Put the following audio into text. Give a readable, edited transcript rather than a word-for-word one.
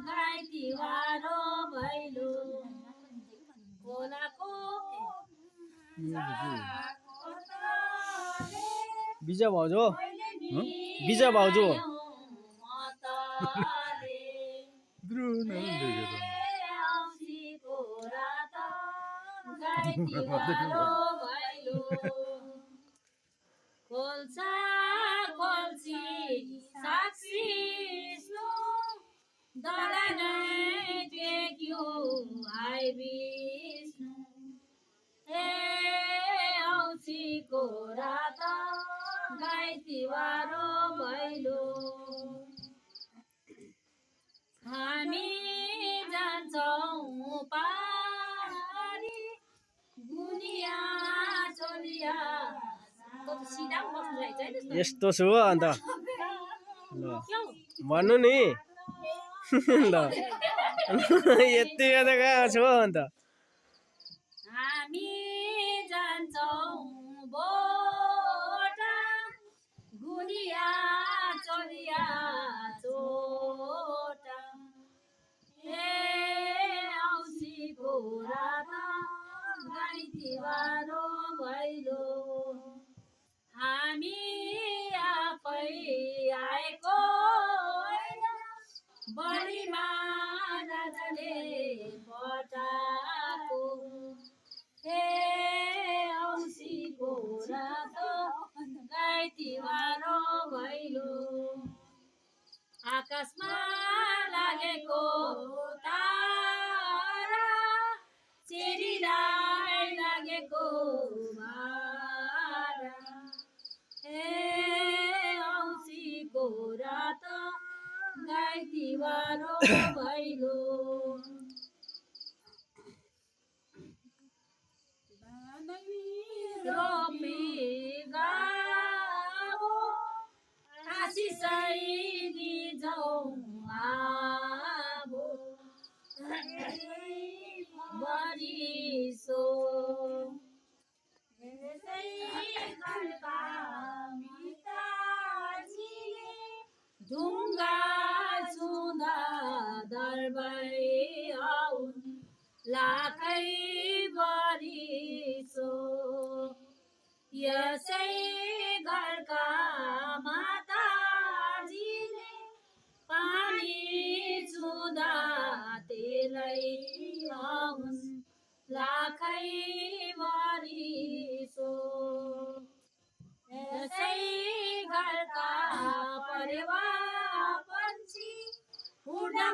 गाई तिहारो भैलो खोलाको विजय भाउजू विजय भाउजू गाई तिहारो भैलो खोल्सा खोल्सी साक्षी दलाई नै टेक्यो आइ विष्णु हे औँसीको रात गाई तिहारो भैलो हामी जान्छौँ पारी गुनिया चोलिया यस्तो छु अन्त ल भन्नु नि ल यति बेला कहाँ छु अन्त हामी जान्छौँ बोटा गुनिया चोलिया चोटा हे औँसीको रात गाई तिहारो भैलो हामी आफै आएको बढीमा राजाले पटाको हे औँसीको रात गाई तिहारो भैलो आकाशमा लागेको तारा चेलीलाई लागेको भारा हे औँसीको रात गाई तिहारो भैलो रोपी गाबो आशिषै दिन्छौँ आबो बरिसो ढुङ्गा छुँदा दरबार आउन् लाखै बरिसो यसै घरका माताजीले पानी छुँदा तेलै आउन् लाखै बरिसो यसै घरका परिवार